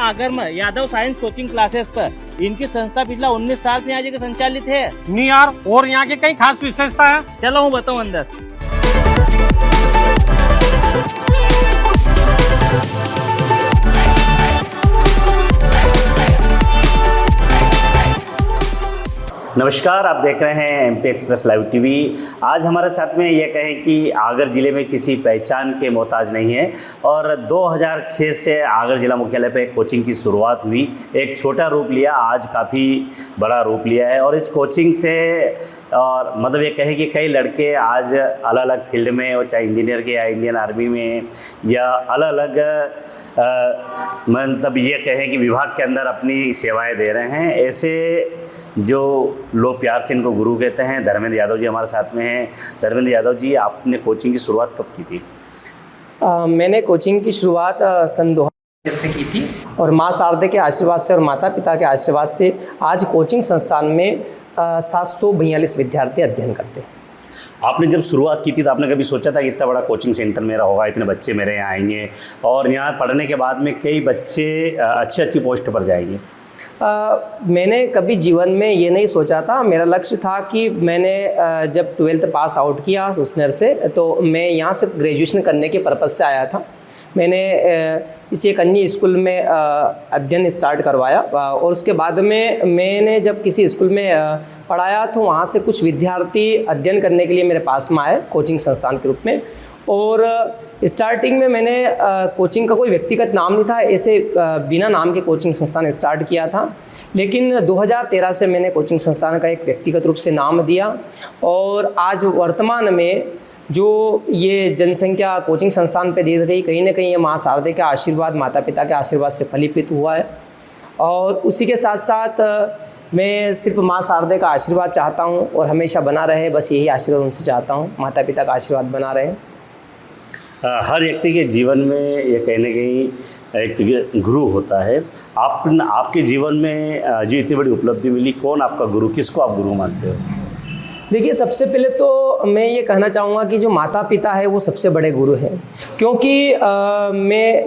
आगर में Yadav science coaching classes पर। इनकी संस्था पिछला 19 साल से यहाँ जगह संचालित है। नहीं यार, और यहाँ की कई खास विशेषता है? चलो हूँ बताऊँ अंदर। नमस्कार, आप देख रहे हैं एमपी एक्सप्रेस लाइव टीवी। आज हमारे साथ में ये कहें कि आगर ज़िले में किसी पहचान के मोहताज नहीं है और 2006 से आगर ज़िला मुख्यालय पे कोचिंग की शुरुआत हुई। एक छोटा रूप लिया, आज काफ़ी बड़ा रूप लिया है और इस कोचिंग से और मतलब ये कहें कि कई लड़के आज अलग अलग फील्ड में, और चाहे इंजीनियर के या इंडियन आर्मी में या अलग अलग मतलब ये कहें कि विभाग के अंदर अपनी सेवाएं दे रहे हैं। ऐसे जो लोग प्यार से इनको गुरु कहते हैं, धर्मेंद्र यादव जी हमारे साथ में हैं। धर्मेंद्र यादव जी, आपने कोचिंग की शुरुआत कब की थी? मैंने कोचिंग की शुरुआत सन 2000 से की थी और माँ शारदे के आशीर्वाद से और माता पिता के आशीर्वाद से आज कोचिंग संस्थान में 742 विद्यार्थी अध्ययन करते हैं। आपने जब शुरुआत की थी तो आपने कभी सोचा था कि इतना बड़ा कोचिंग सेंटर मेरा होगा, इतने बच्चे मेरे यहाँ आएंगे और यहाँ पढ़ने के बाद में कई बच्चे अच्छी पोस्ट पर जाएंगे? मैंने कभी जीवन में ये नहीं सोचा था। मेरा लक्ष्य था कि मैंने जब 12th पास आउट किया उसनर से, तो मैं यहाँ सिर्फ ग्रेजुएशन करने के पर्पज़ से आया था। मैंने इसी एक अन्य स्कूल में अध्ययन स्टार्ट करवाया और उसके बाद में मैंने जब किसी स्कूल में पढ़ाया तो वहाँ से कुछ विद्यार्थी अध्ययन करने के लिए मेरे पास में आए कोचिंग संस्थान के रूप में। और स्टार्टिंग में मैंने कोचिंग का कोई व्यक्तिगत नाम नहीं था, ऐसे बिना नाम के कोचिंग संस्थान स्टार्ट किया था। लेकिन 2013 से मैंने कोचिंग संस्थान का एक व्यक्तिगत रूप से नाम दिया और आज वर्तमान में जो ये जनसंख्या कोचिंग संस्थान पे दिख रही, कहीं ना कहीं ये माँ शारदे का आशीर्वाद, माता पिता के आशीर्वाद से फलीभूत हुआ है। और उसी के साथ साथ मैं सिर्फ माँ शारदे का आशीर्वाद चाहता हूँ और हमेशा बना रहे, बस यही आशीर्वाद उनसे चाहता हूँ, माता पिता का आशीर्वाद बना रहे। हर व्यक्ति के जीवन में ये कहने कहीं एक गुरु होता है। आपके जीवन में जो इतनी बड़ी उपलब्धि मिली, कौन आपका गुरु, किसको आप गुरु मानते हो? देखिए, सबसे पहले तो मैं ये कहना चाहूँगा कि जो माता पिता है वो सबसे बड़े गुरु हैं, क्योंकि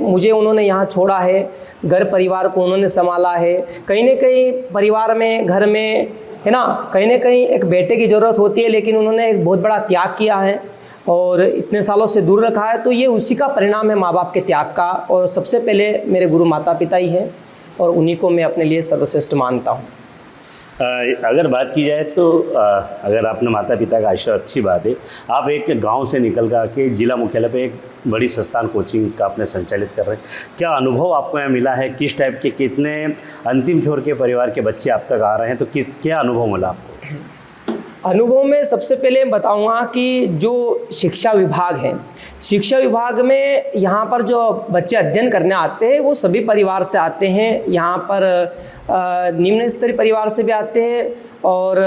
मुझे उन्होंने यहाँ छोड़ा है, घर परिवार को उन्होंने संभाला है। कहीं ना कहीं परिवार में, घर में है ना, कहीं ना कहीं एक बेटे की ज़रूरत होती है, लेकिन उन्होंने एक बहुत बड़ा त्याग किया है और इतने सालों से दूर रखा है। तो ये उसी का परिणाम है, माँ बाप के त्याग का। और सबसे पहले मेरे गुरु माता पिता ही हैं और उन्हीं को मैं अपने लिए सर्वश्रेष्ठ मानता हूँ। अगर बात की जाए तो अगर आपने माता पिता का आशीर्वाद, अच्छी बात है। आप एक गांव से निकल कर के जिला मुख्यालय पे एक बड़ी संस्थान कोचिंग का आपने संचालित कर रहे हैं। क्या अनुभव आपको यहाँ मिला है? किस टाइप के, कितने अंतिम छोर के परिवार के बच्चे आप तक आ रहे हैं, तो क्या अनुभव मिला आपको? अनुभव में सबसे पहले बताऊंगा कि जो शिक्षा विभाग है, शिक्षा विभाग में यहाँ पर जो बच्चे अध्ययन करने आते हैं वो सभी परिवार से आते हैं। यहाँ पर निम्न स्तरीय परिवार से भी आते हैं और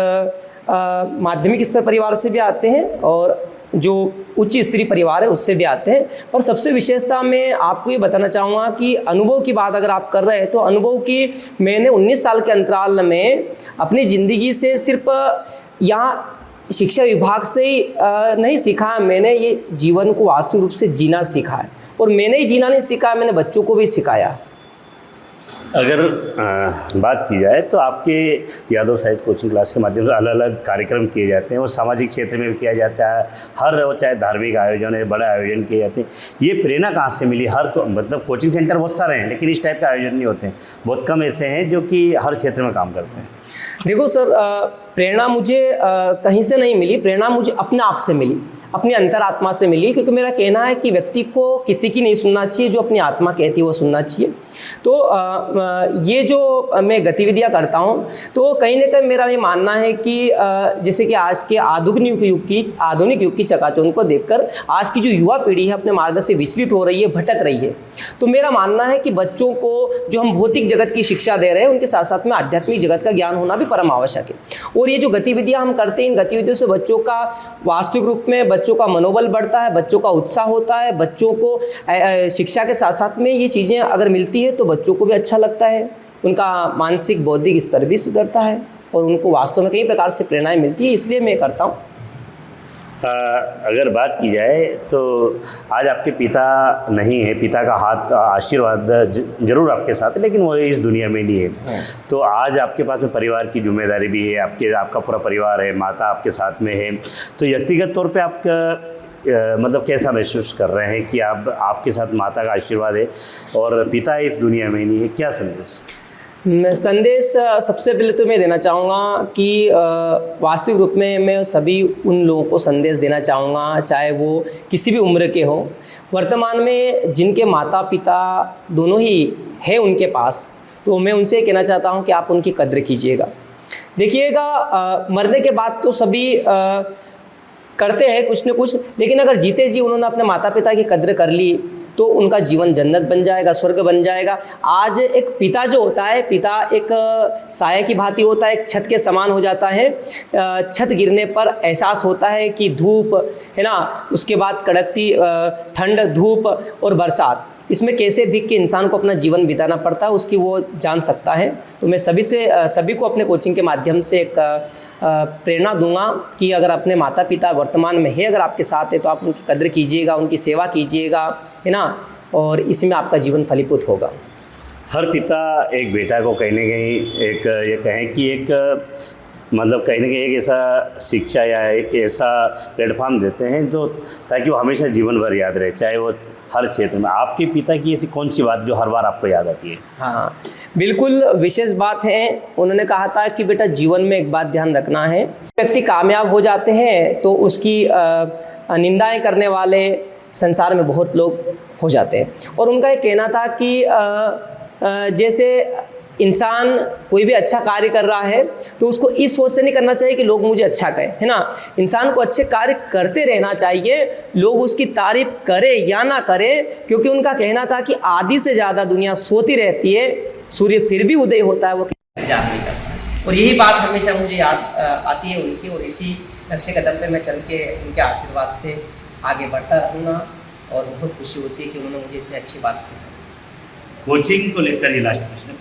माध्यमिक स्तर परिवार से भी आते हैं और जो उच्च स्तरीय परिवार है उससे भी आते हैं। पर सबसे विशेषता मैं आपको ये बताना चाहूँगा कि अनुभव की बात अगर आप कर रहे हैं तो अनुभव की मैंने 19 साल के अंतराल में अपनी ज़िंदगी से सिर्फ यहाँ शिक्षा विभाग से ही नहीं सीखा, मैंने ये जीवन को वास्तविक रूप से जीना सीखा है। और मैंने ही जीना नहीं सीखा, मैंने बच्चों को भी सिखाया। अगर बात की जाए तो आपके यादव साइंस कोचिंग क्लास के माध्यम से अलग अलग कार्यक्रम किए जाते हैं, वो सामाजिक क्षेत्र में भी किया जाता है, हर चाहे धार्मिक आयोजन है, बड़े आयोजन किए जाते हैं। ये प्रेरणा कहाँ से मिली? मतलब कोचिंग सेंटर बहुत सारे हैं लेकिन इस टाइप के आयोजन नहीं होते हैं, बहुत कम ऐसे हैं जो कि हर क्षेत्र में काम करते हैं। देखो सर, प्रेरणा मुझे कहीं से नहीं मिली, प्रेरणा मुझे अपने आप से मिली, अपनी अंतरात्मा से मिली। क्योंकि मेरा कहना है कि व्यक्ति को किसी की नहीं सुनना चाहिए, जो अपनी आत्मा कहती है वो सुनना चाहिए। तो ये जो मैं गतिविधियां करता हूं तो कहीं ना कहीं मेरा ये मानना है कि जैसे कि आज के आधुनिक युग की चकाचौंध को देखकर आज की जो युवा पीढ़ी है अपने मार्ग से विचलित हो रही है, भटक रही है। तो मेरा मानना है कि बच्चों को जो हम भौतिक जगत की शिक्षा दे रहे हैं उनके साथ साथ में आध्यात्मिक जगत का ज्ञान होना भी परम आवश्यक है। और ये जो गतिविधियां हम करते हैं, इन गतिविधियों से बच्चों का वास्तविक रूप में बच्चों का मनोबल बढ़ता है, बच्चों का उत्साह होता है, बच्चों को शिक्षा के साथ साथ में ये चीज़ें अगर मिलती है तो बच्चों को भी अच्छा लगता है, उनका मानसिक बौद्धिक स्तर भी सुधरता है और उनको वास्तव में कई प्रकार से प्रेरणाएं मिलती है। इसलिए मैं करता हूँ। अगर बात की जाए तो आज आपके पिता नहीं है, पिता का हाथ आशीर्वाद जरूर आपके साथ है, लेकिन वो इस दुनिया में नहीं है। तो आज आपके पास में परिवार की जिम्मेदारी भी है, आपका पूरा परिवार है, माता आपके साथ में है। तो व्यक्तिगत तौर पे आपका मतलब कैसा महसूस कर रहे हैं कि आपके साथ माता का आशीर्वाद है और पिता इस दुनिया में नहीं है, क्या संदेश? संदेश सबसे पहले तो मैं देना चाहूँगा कि वास्तविक रूप में मैं सभी उन लोगों को संदेश देना चाहूँगा, चाहे वो किसी भी उम्र के हों, वर्तमान में जिनके माता पिता दोनों ही है उनके पास, तो मैं उनसे कहना चाहता हूँ कि आप उनकी कद्र कीजिएगा। देखिएगा, मरने के बाद तो सभी करते हैं कुछ न कुछ, लेकिन अगर जीते जी उन्होंने अपने माता पिता की कद्र कर ली तो उनका जीवन जन्नत बन जाएगा, स्वर्ग बन जाएगा। आज एक पिता जो होता है, पिता एक साया की भांति होता है, एक छत के समान हो जाता है। छत गिरने पर एहसास होता है कि धूप है ना, उसके बाद कड़कती ठंड, धूप और बरसात, इसमें कैसे भीग के इंसान को अपना जीवन बिताना पड़ता है, उसकी वो जान सकता है। तो मैं सभी को अपने कोचिंग के माध्यम से एक प्रेरणा दूंगा कि अगर अपने माता पिता वर्तमान में है, अगर आपके साथ है, तो आप उनकी कद्र कीजिएगा, उनकी सेवा कीजिएगा, है ना, और इसमें आपका जीवन फलीभूत होगा। हर पिता एक बेटा को कहीं ना कहीं एक ये कहें कि एक मतलब कहीं ना कहीं एक ऐसा शिक्षा या एक ऐसा प्लेटफॉर्म देते हैं जो ताकि वो हमेशा जीवन भर याद रहे, चाहे वो हर क्षेत्र में। आपके पिता की ऐसी कौन सी बात जो हर बार आपको याद आती है? हाँ, बिल्कुल विशेष बात है। उन्होंने कहा था कि बेटा जीवन में एक बात ध्यान रखना है, व्यक्ति कामयाब हो जाते हैं तो उसकी निंदाएं करने वाले संसार में बहुत लोग हो जाते हैं। और उनका ये कहना था कि जैसे इंसान कोई भी अच्छा कार्य कर रहा है तो उसको इस सोच से नहीं करना चाहिए कि लोग मुझे अच्छा कहें, है ना। इंसान को अच्छे कार्य करते रहना चाहिए, लोग उसकी तारीफ करें या ना करें, क्योंकि उनका कहना था कि आधी से ज़्यादा दुनिया सोती रहती है, सूर्य फिर भी उदय होता है, वो याद नहीं करता। और यही बात हमेशा मुझे याद आती है उनकी, और इसी नक्शे कदम पर मैं चल के उनके आशीर्वाद से आगे बढ़ता रहूँगा। और बहुत खुशी होती है कि उन्होंने मुझे इतनी अच्छी बात सिखाई। कोचिंग को लेकर ये लास्ट प्रश्न,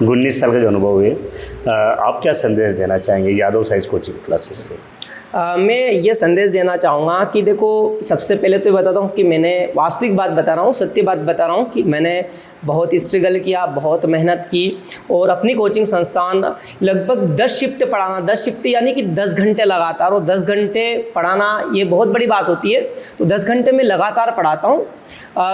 19 साल का जो अनुभव है, आप क्या संदेश देना चाहेंगे यादव साइंस कोचिंग क्लासेस के? मैं ये संदेश देना चाहूँगा कि देखो, सबसे पहले तो ये बताता हूँ कि मैंने वास्तविक बात बता रहा हूँ, सत्य बात बता रहा हूँ कि मैंने बहुत स्ट्रगल किया, बहुत मेहनत की, और अपनी कोचिंग संस्थान लगभग 10 शिफ्ट पढ़ाना, 10 शिफ्ट यानी कि 10 घंटे लगातार, और 10 घंटे पढ़ाना ये बहुत बड़ी बात होती है। तो 10 घंटे में लगातार पढ़ाता हूँ,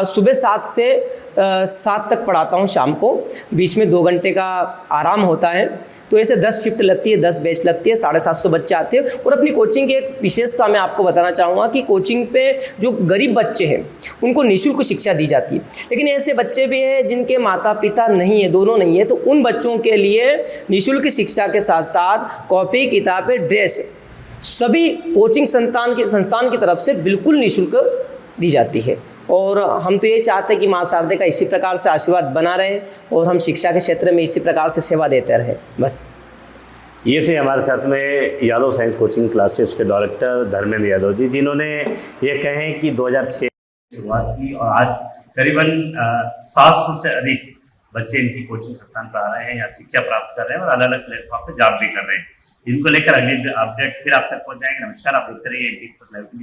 सुबह 7 से 7 तक पढ़ाता हूँ, शाम को बीच में 2 घंटे का आराम होता है। तो ऐसे 10 शिफ्ट लगती है, 10 बैच लगती है, 750 बच्चे आते हैं। और अपनी कोचिंग की एक विशेषता मैं आपको बताना चाहूँगा कि कोचिंग पे जो गरीब बच्चे हैं उनको निःशुल्क शिक्षा दी जाती है, लेकिन ऐसे बच्चे भी हैं जिनके माता पिता नहीं है, दोनों नहीं है, तो उन बच्चों के लिए निःशुल्क शिक्षा के साथ साथ कॉपी, किताबें, ड्रेस सभी कोचिंग संस्थान की तरफ से बिल्कुल निःशुल्क दी जाती है। और हम तो ये चाहते हैं कि माँ शारदे का इसी प्रकार से आशीर्वाद बना रहे और हम शिक्षा के क्षेत्र में इसी प्रकार से सेवा देते रहें, बस। ये थे हमारे साथ में यादव साइंस कोचिंग क्लासेस के डायरेक्टर धर्मेंद्र यादव जी, जिन्होंने ये कहें कि 2006 शुरुआत की और आज करीबन 700 से अधिक बच्चे इनकी कोचिंग संस्थान पर आ रहे हैं, यहाँ शिक्षा प्राप्त कर रहे हैं और अलग अलग प्लेटफॉर्म पर जॉब भी कर रहे हैं। इनको लेकर अगली अपडेट फिर आप तक पहुँच जाएंगे। नमस्कार, आप देखते रहिए MPX Plus Live TV।